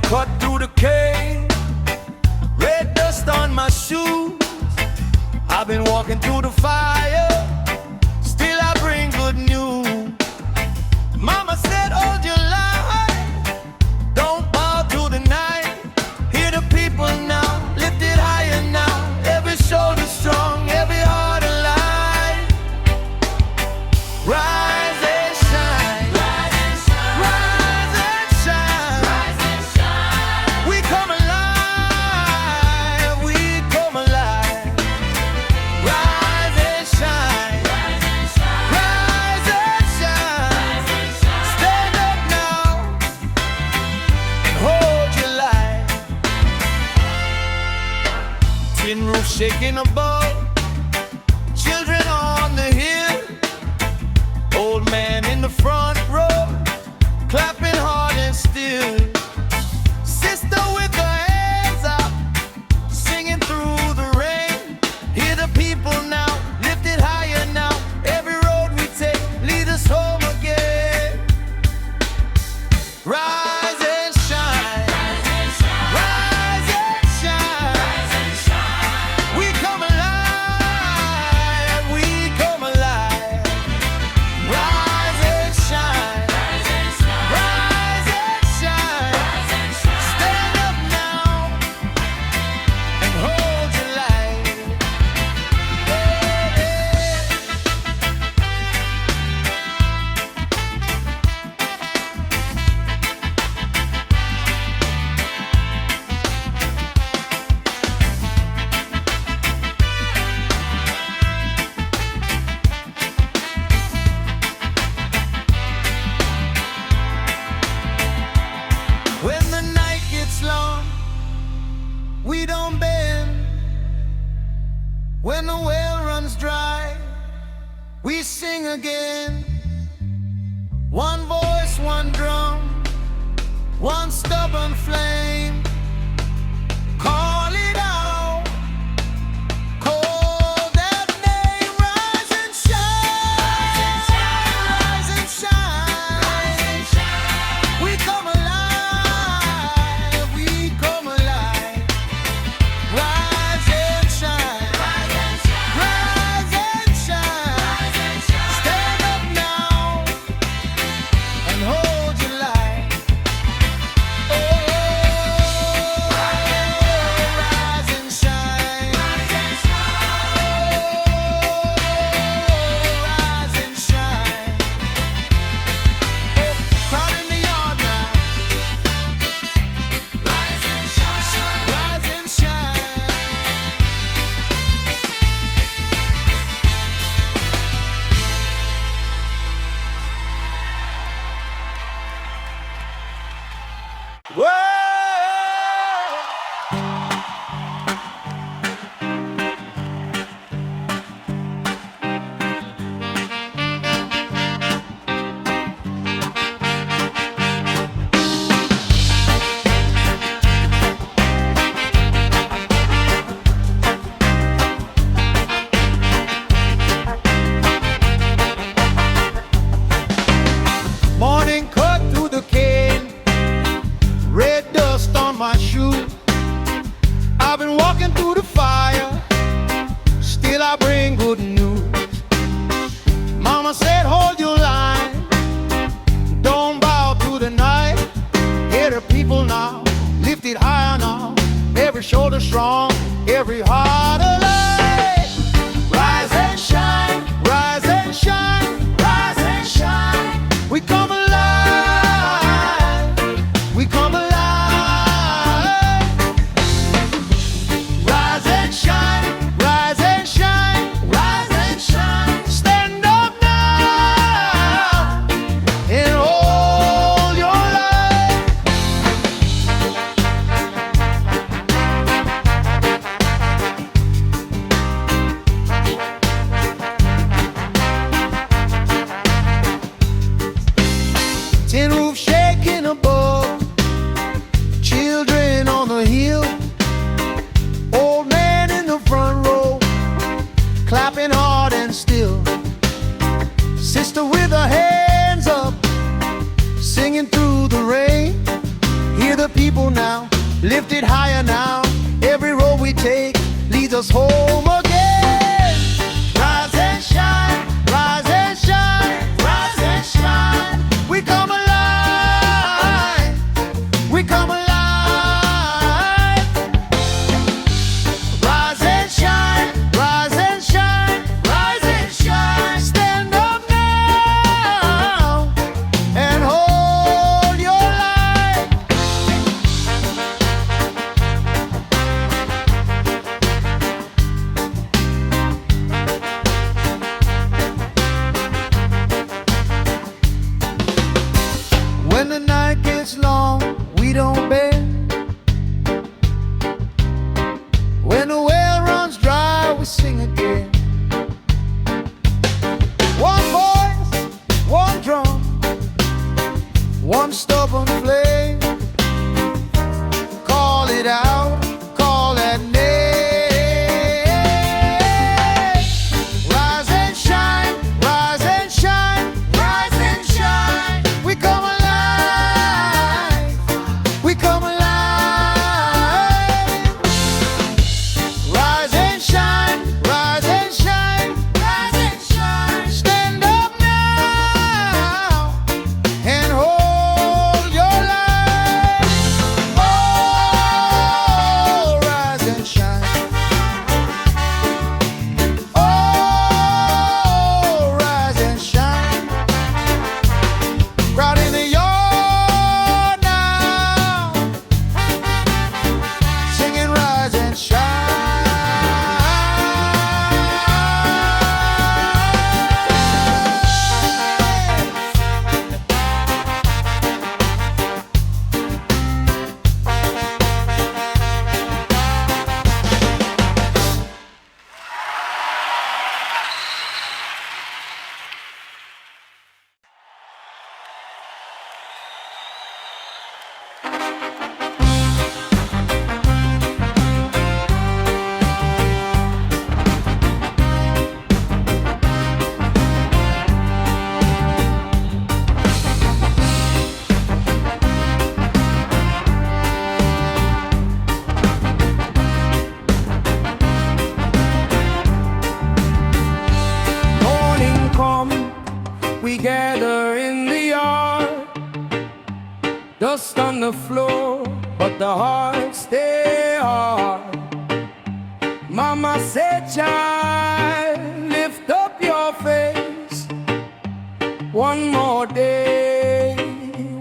cut through the cane, red dust on my shoes. I've been walking through the fire, still I bring good news. Mama said, hold your line, don't bow to the night. Hear the people now, lift it higher now. Every shoulder strong, every heart alive. Rise and shine, rise and shine, rise and shine, rise and shine. We come alive, we come alive. Rise and shine, rise and shine, rise and shine, rise and shine. Stand up now and hold your light. Tin roof shaking above, children on the hill, old man in the front row, clapping hard and still. Sister with her hands up, singing through the rain. Hear the people now, lift it higher now. Every road we take, lead us home again. Rise and shine, rise and shine, rise and shine, rise and shine. We come alive, we come alive. Rise and shine, rise and shine, rise and shine, rise and shine. Stand up now and hold your light. When the night gets long, we don't bend. When the well runs dry, we sing again. One voice, one drum, one stubborn flame. Call it out, call that name. Rise and shine, rise and shine, rise and shine. We come alive, we come alive. Rise and shine, rise and shine, rise and shine, rise and shine. Stand up now and hold your light. Oh, rise and shine, rise and shine, rise and shine. Crowd in the yard now. Rise and shine, rise and shine. Whoa! Morning cut through the cane, red dust on my shoe. I've been walking through the fire, still I bring good news. Mama said, hold your line, don't bow to the night. Hear the people now, lift it higher now. Every shoulder strong, every heart alive. Rise and shine, rise and shine, rise and shine. We come alive, we come alive. Rise and shine, rise and shine, rise and shine. Stand up now and hold your light. people now, lifted higher now. Every road we take leads us home again. Rise and shine, rise and shine, rise and shine. We come alive, we come alive. Rise and shine, rise and shine, rise and shine. Stand up now and hold your light. When the night gets long, we don't bend. When the well runs dry, we sing again. One voice, one drum, one stubborn flame. Call it out, call that name. Rise and shine, rise and shine, rise and shine. We come alive, we come alive. Rise and shine, rise and shine, rise and shine. Stand up now and hold your light. Oh, rise and shine. Oh, rise and shine. Right in the yard now, singing rise and shine. Morning come, we gather in the yard. Dust on the floor, but the hearts stay hard. Mama said, child, lift up your face. One more day,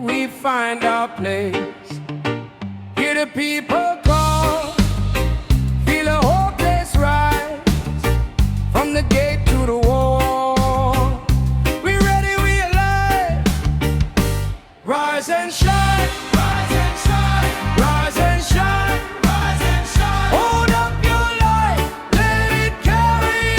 we find our place. Hear the people call, feel a hopeless rise. From the gate to the wall, we ready, we alive. Rise and shine, rise and shine, rise and shine, rise and shine. Hold up your light, let it carry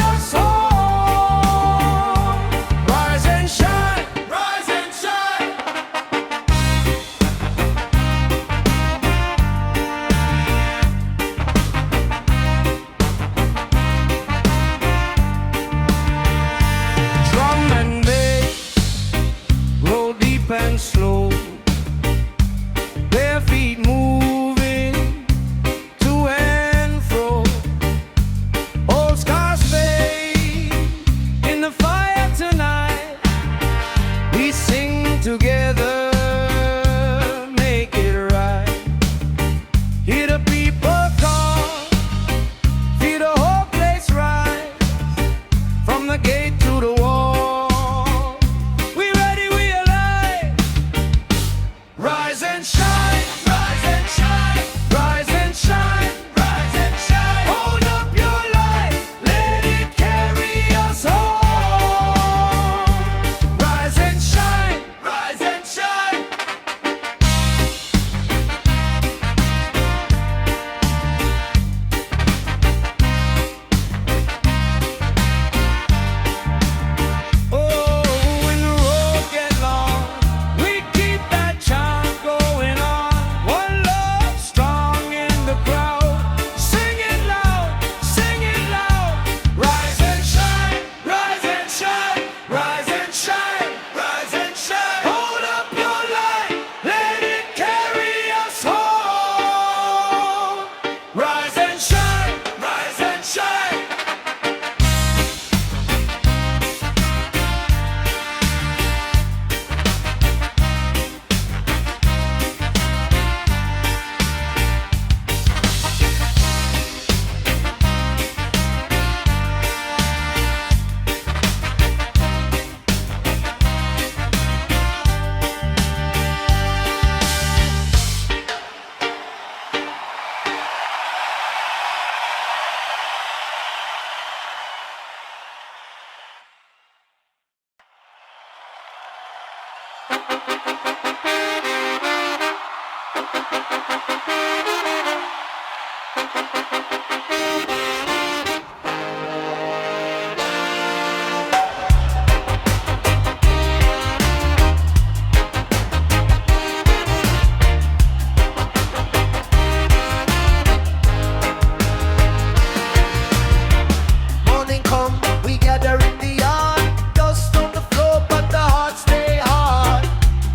Morning come, we gather in the yard. Dust on the floor, but the hearts stay hard.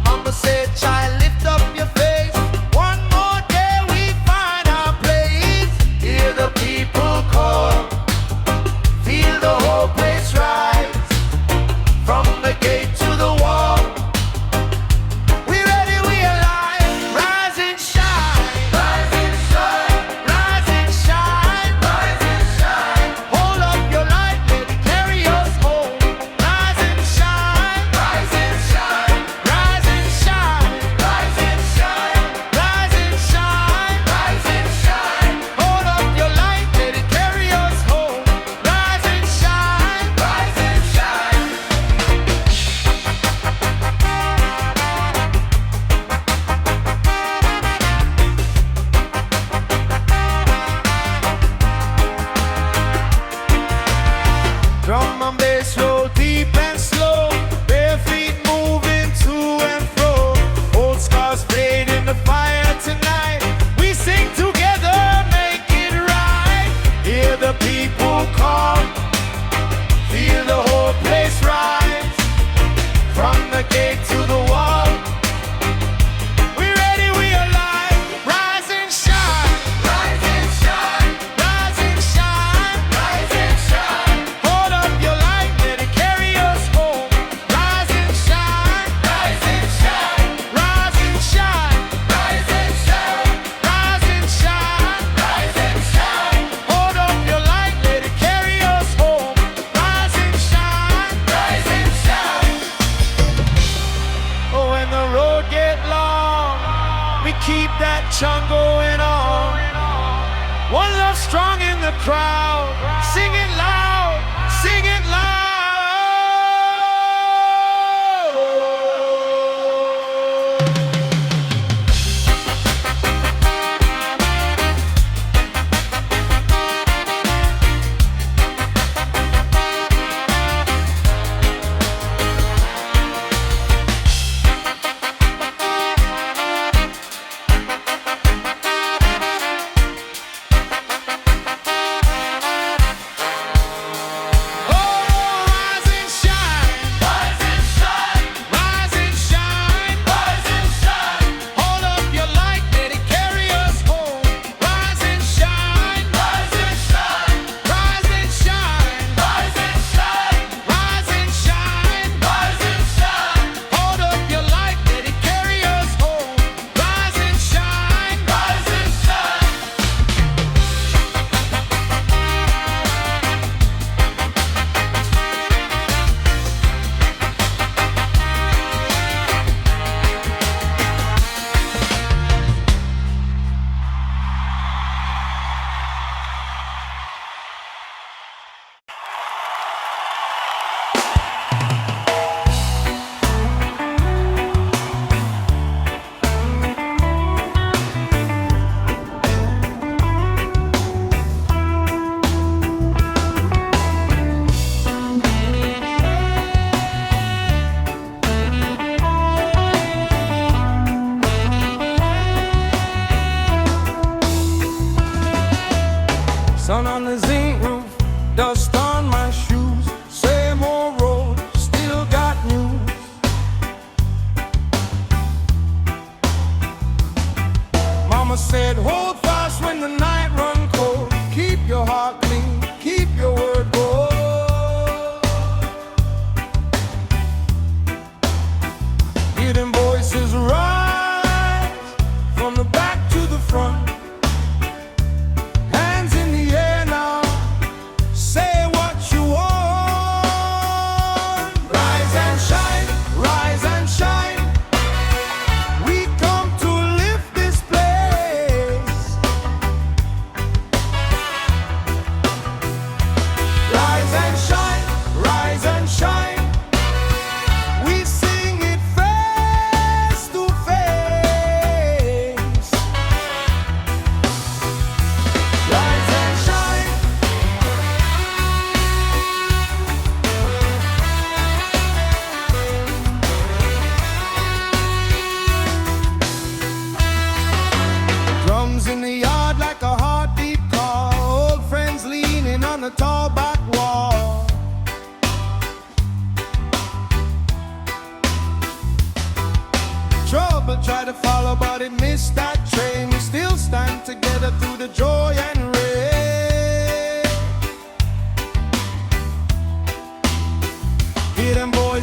Mama said, child, lift up your face. One more day we find our place. Hear the people call, feel the whole place rise. From the gate to the wall, we ready, we alive. Rise and shine, rise and shine, rise and shine, rise and shine. Hold up your light, let it carry us home. Rise and shine, rise and shine, rise and shine, rise and shine, rise and shine, rise and shine. Hold up your light, let it carry us home. Rise and shine, rise and shine. Drum and bass roll deep and slow, bare feet moving to and fro. Old scars played in the fire tonight. We sing together, make it right. Hear the people call, feel the whole place rise. From the gate to the wall, we ready, we alive. Rise and shine, rise and shine, rise and shine, rise and shine. Hold up your light, let it carry us home. Rise and shine, rise and shine, rise and shine, rise and shine, rise and shine, rise and shine. Hold up your light, let it carry us home. Rise and shine, rise and shine. Oh, when the road get long, we keep that chant going on. One love strong in the crowd, sing it loud, sing it loud. Sun on the zinc roof, dust on my shoes. Same old road, still got news. Mama said, hold fast when the night run cold. Keep your heart clean, keep your word bold. Hear them voices rise from the back to the front. Hands in the air now, say what you want. Rise and shine, rise and shine. We come to lift this place.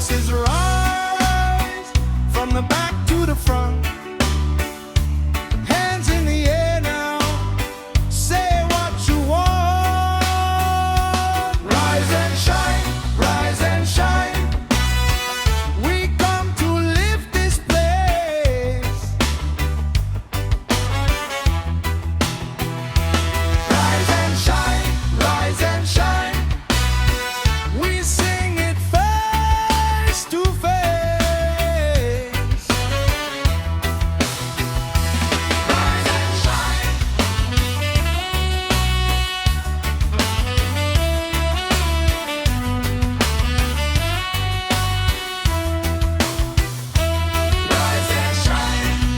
voices rise from the back to the front. Hands in the air now, say what you want. Rise and shine, rise and shine. We come to lift this place. Rise and shine, rise and shine. We sing it face to face. Rise and shine. Rise and shine.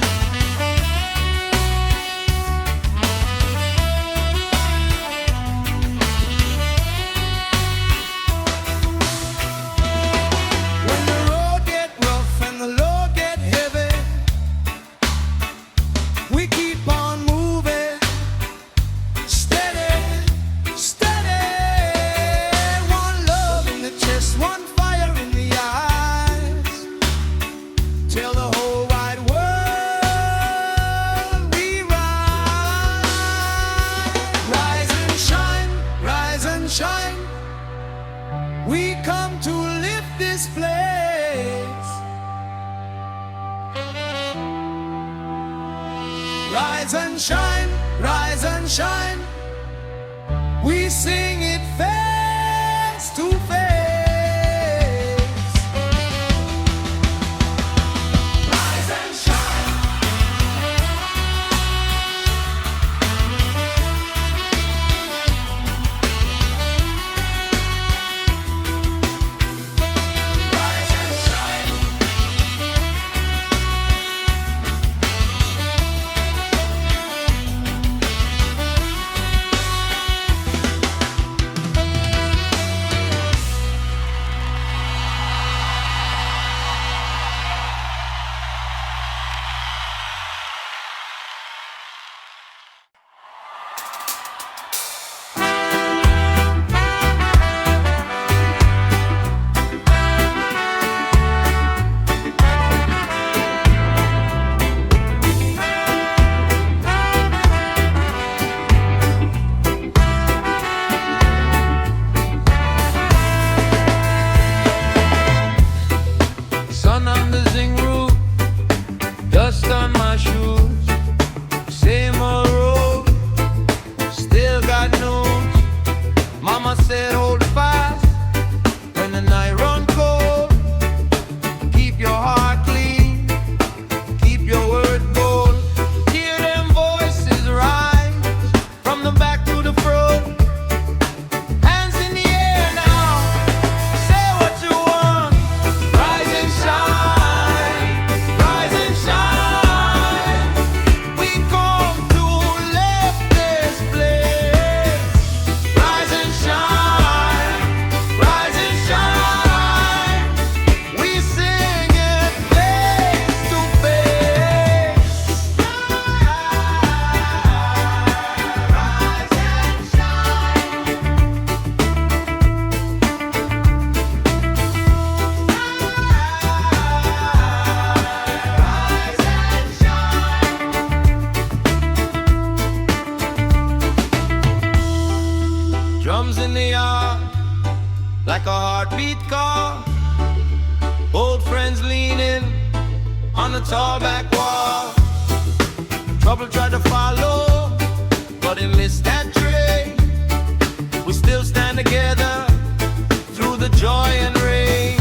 When the road get rough and the load get heavy, we keep on moving. Steady, steady. One love in the chest, one fire in the eyes. Tell the whole wide world we rise. Rise and shine, rise and shine. We come to lift this place. Rise and shine, rise and shine. We sing it face to face. Rise and shine. Rise and shine. Sun on the zinc roof, dust on my shoes. Same old road, still got news. Mama said hold fast when the night run cold. Keep your heart clean, keep your word bold. Hear them voices rise from the back to the front. Hands in the air now, say what you want. Rise and shine, rise and shine. We come to lift this place. Rise and shine, rise and shine. We sing it face to face. Rise and shine. Rise and shine. Drums in the yard, like a heartbeat car. Old friends leaning on the tall back wall. Trouble tried to follow, but it missed that train. We still stand together through the joy and rain.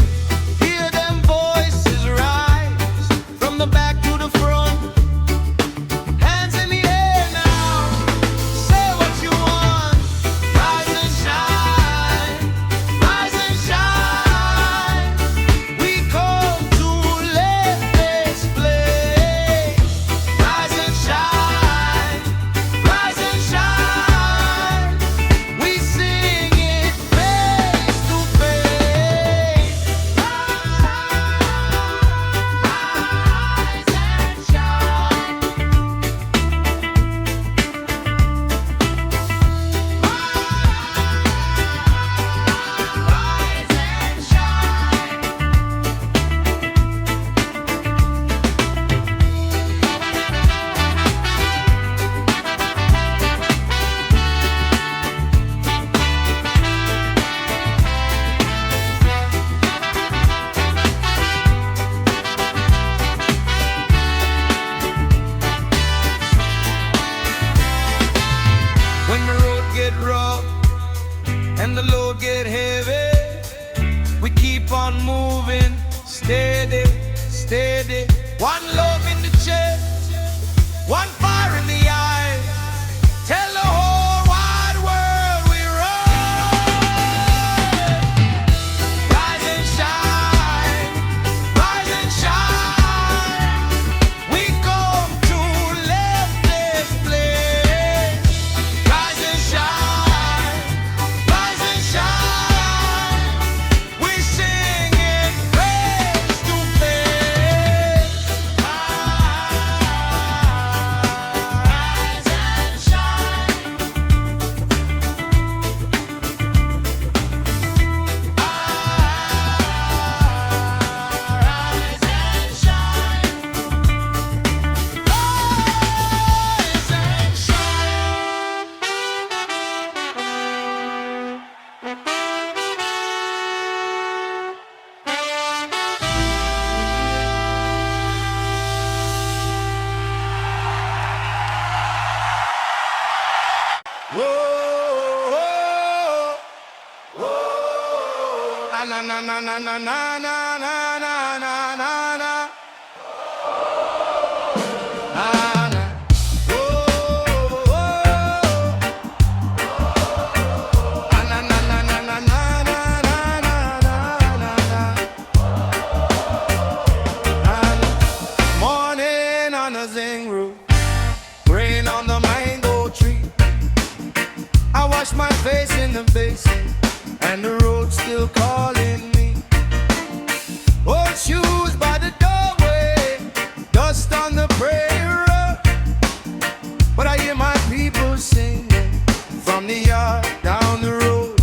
Hear them voices rise from the back to the front. Hands in the air now, say what you want. Rise and shine, rise and shine. We come to lift this place. Rise and shine, rise and shine. get rough and the load get heavy, we keep on moving, steady, steady. One love in the chest, one fire in the eye. Tell the whole wide world we run. Rise and shine, rise and shine. We come to live this place. Rise and shine, rise and shine. We sing it face to face. Rise and shine. Rise and shine. Rise and shine. Whoa, whoa, whoa. Na na na na na na na na na na na na. Na na. Whoa, whoa. Na na na na na na na na na na na na. Morning on a zing roof, rain on the mango tree. I wash my face in the basin, and the road's still calling me. Old shoes by the doorway, dust on the prayer rug. But I hear my people singing from the yard down the road.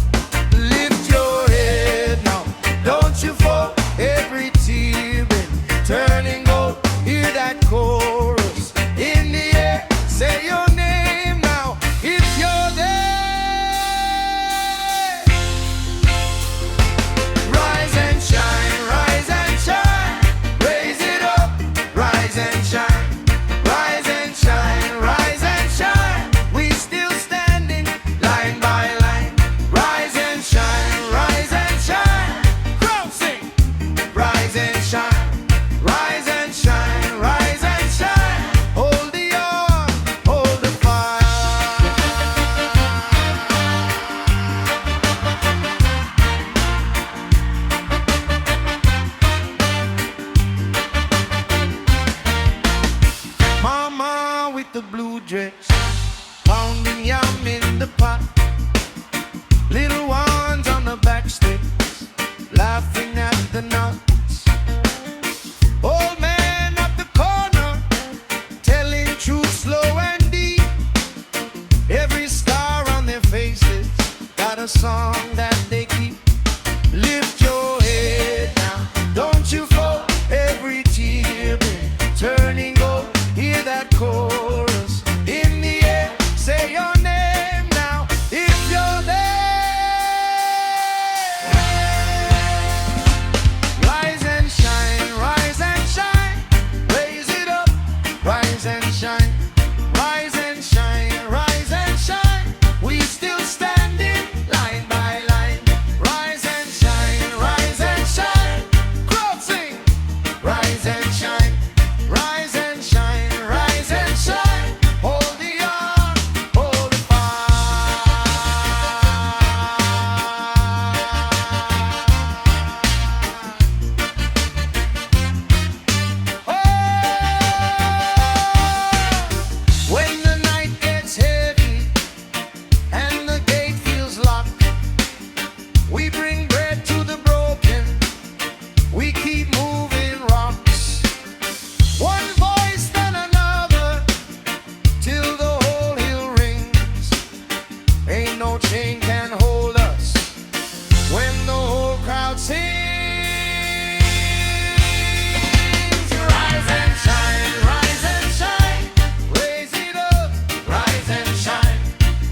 Lift your head now, don't you fall. Every tear been turning gold. Hear that chorus in the air. Say your name now if you're there. Rise and shine, rise and shine. Raise it up, rise and shine. Rise and shine, rise and shine. We still standing line by line. Rise and shine, rise and shine. Crowd sing. Rise and shine, rise and shine, rise and shine. Hold the arm, hold the fire. Mama with the blue dress, pounding yam in the pot. Little ones on the back steps, laughing at the nuts. Old man at the corner, telling truth slow and deep. Every scar on their faces got a song that they keep. Lift your head now, don't you fall. Every tear been turning gold. Hear that chorus in the air. Say your name now if you're there. Rise and shine, rise and shine. Raise it up, rise and shine. Rise and shine, rise and shine. We still standing line by line. Rise and shine, rise and shine. Crowd sing. Rise and shine, rise and shine, rise and shine. Hold the arm, hold the fire. Oh, when the night gets heavy and the gate feels locked, we bring bread to the broken. We keep moving rocks. One voice then another, till the whole hill rings. Ain't no chain can hold us when the whole crowd sings. Rise and shine, rise and shine. Raise it up, rise and shine.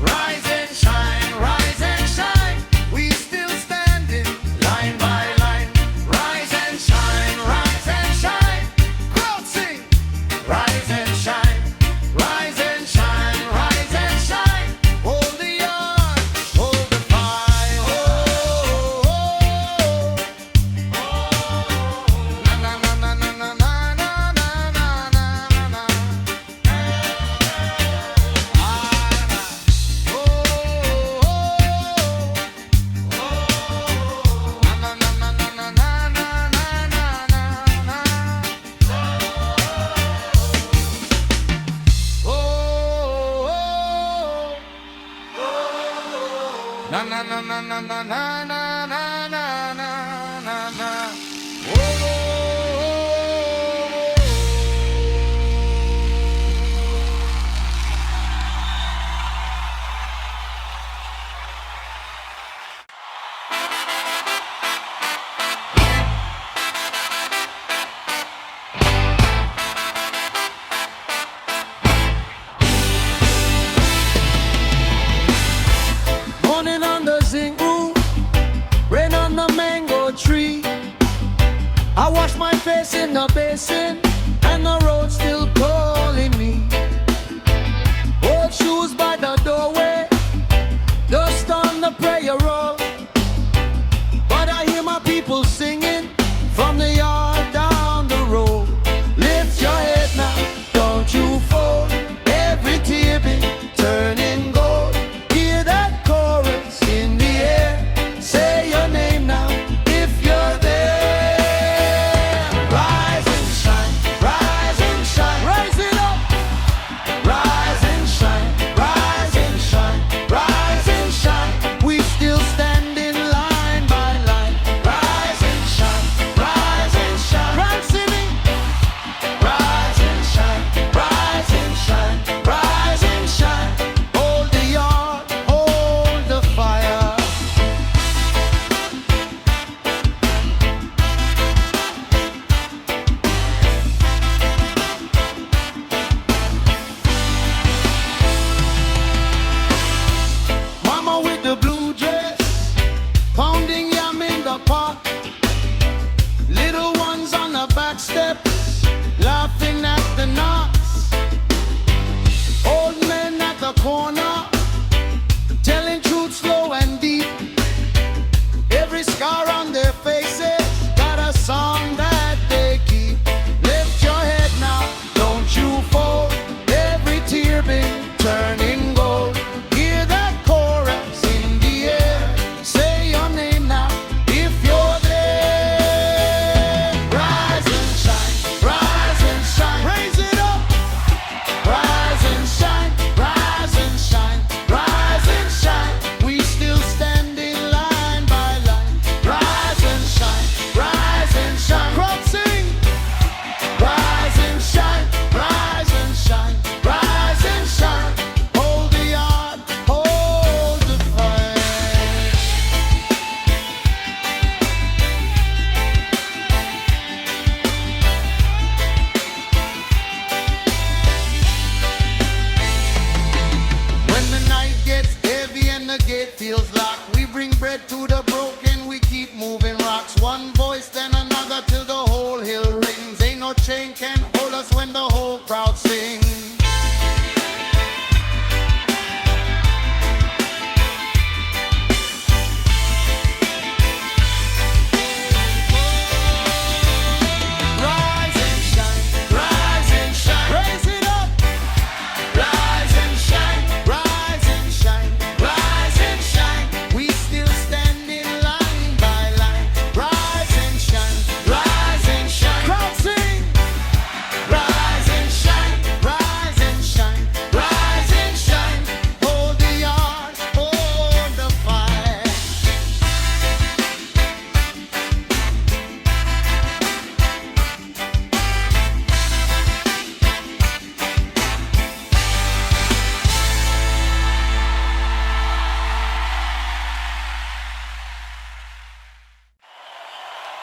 Rise and shine, rise and shine. We still standing line by line. Rise and shine, rise and shine. Crowd sing. Rise and shine, rise and shine, rise and shine. Hold the arm, Na na na na na na na na na na na na. Whoa. I wash my face in the basin, and the road still calling me. Old shoes by the doorway, dust on the prayer roll. But I hear my people singing from the yard down the road. Lift your head now, don't you fall. Every tear be turning gold. Hear that chorus in the air. Say your name now if you're there.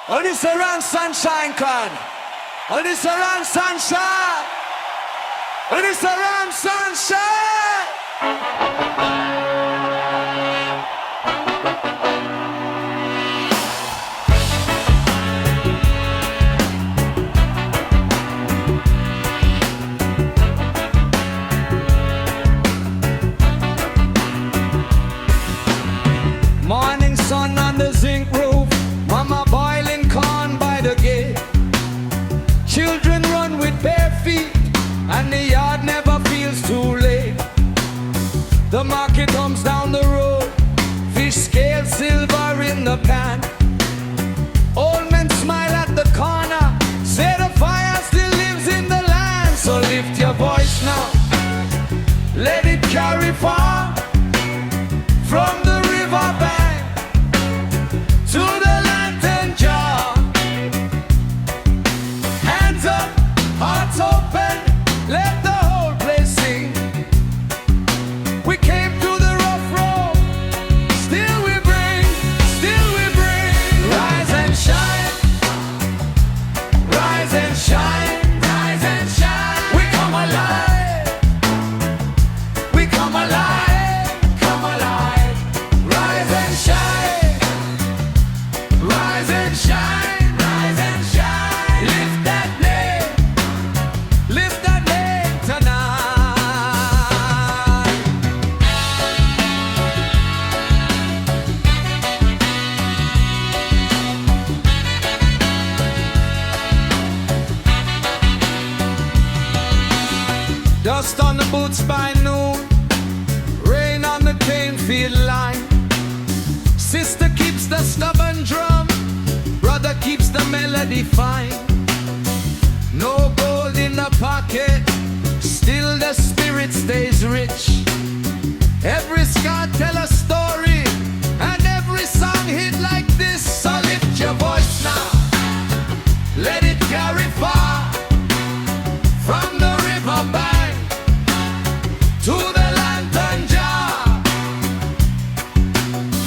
All this around sunshine, con. All this around sunshine. All this around sunshine. Morning sun on the zinc roof. Mama boiling corn by the gate. Children run with bare feet, and the yard never feels too late. The market comes down the road, fish scale silver in the pan. Old men smile at the corner, say the fire still lives in the land. So lift your voice now, let it carry far from the river cornfield line. Sister keeps the stubborn drum, brother keeps the melody fine. No gold in the pocket, still the spirit stays rich. Every scar tell a story, and every song hit like this. So lift your voice now, let it carry far, from the river bank to the lantern jar.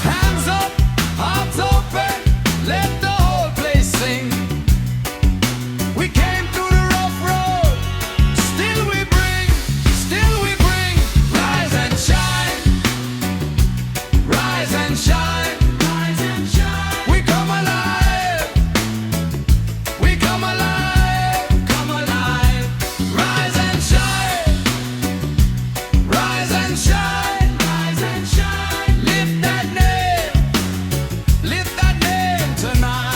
Hands up, hearts open, let the whole place sing. We came through the rough road, still we bring, rise and shine, rise and shine, rise and shine. We come alive, come alive, rise and shine, rise and shine, rise and shine. Lift that name tonight.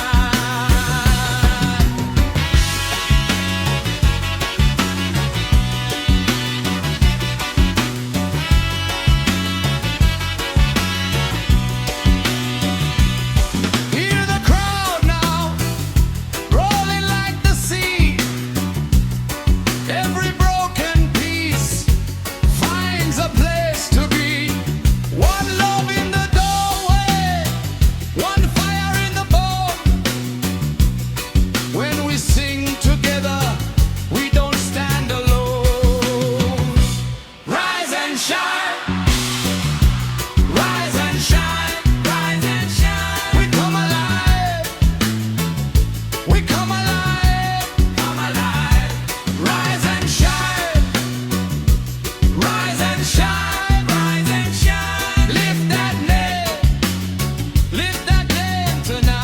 Hear the crowd now, rolling like the sea. Every broken piece finds a place to be. One love in the doorway, one fire in the bone. When we sing together, we don't stand alone. Rise and shine, rise and shine, rise and shine. We come alive, we come alive, come alive. Rise and shine, rise and shine, rise and shine. Lift that name tonight.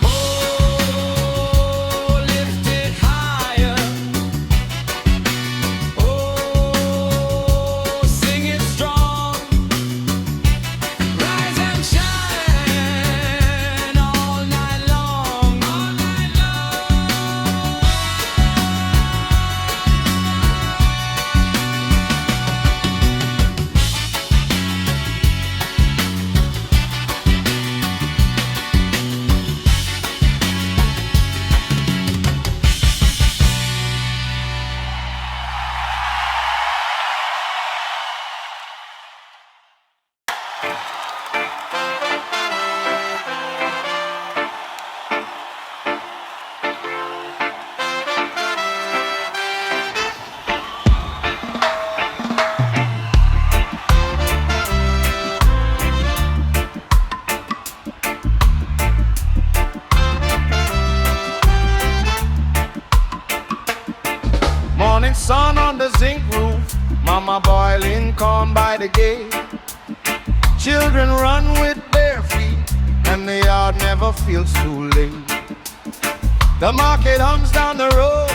Oh, lift it higher. Oh, sing it strong. Rise and shine all night long, all night long. Morning sun on the zinc roof, mama boiling corn by the gate. Children run with bare feet, and the yard never feels too late. The market hums down the road,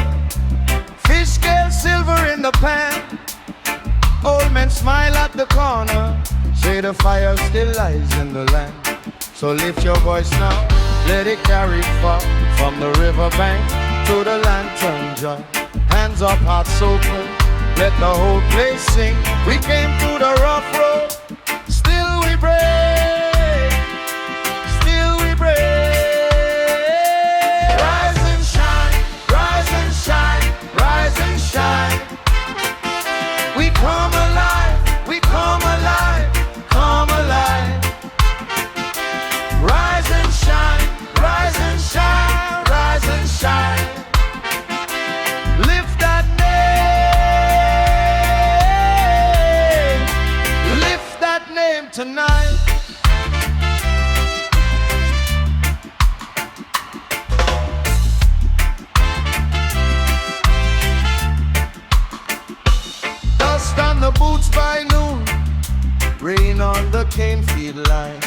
fish scale silver in the pan. Old men smile at the corner, say the fire still lies in the land. So lift your voice now, let it carry far, from the river bank to the lantern jar. Hands up, hearts open, let the whole place sing. We came through the rough road, still we break, still we break. Rise and shine, rise and shine, rise and shine. We come alive, we come alive, come alive. Rise and shine, rise and shine, rise and shine. Lift that name tonight. Dust on the boots by noon, rain on the cane field line.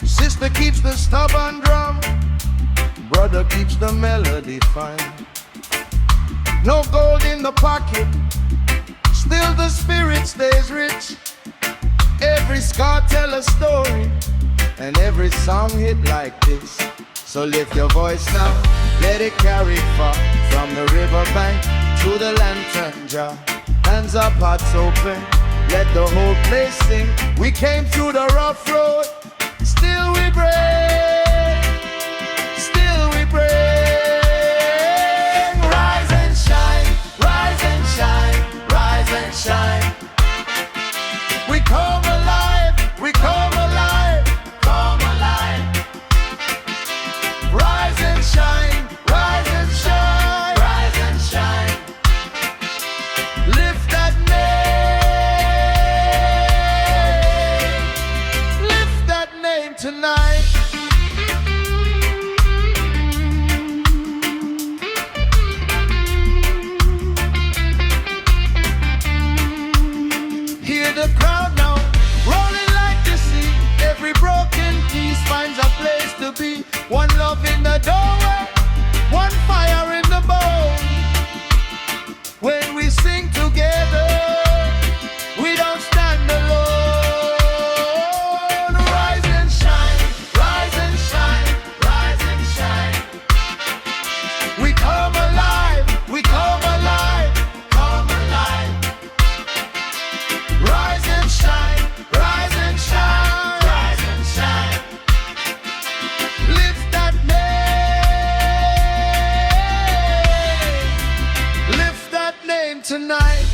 Sister keeps the stubborn drum, brother keeps the melody fine. No gold in the pocket, still the spirit stays rich. Every scar tell a story, and every song hit like this. So lift your voice now, let it carry far, from the river bank to the lantern jar. Hands up, hearts open, let the whole place sing. We came through the rough road, still we bring, still we bring. Rise and shine, rise and shine, rise and shine. We come alive, we come alive, come alive. Rise and shine, rise and shine, rise and shine. Lift that name, lift that name tonight. Hear the crowd now, rolling like the sea. Every broken piece finds a place to be. One love in the doorway, one fire in the bone. When we sing together, we don't stand alone. Rise and shine, rise and shine, rise and shine. We come alive, we come alive, come alive. Rise and shine, rise and shine, rise and shine. Lift that name, lift that name tonight.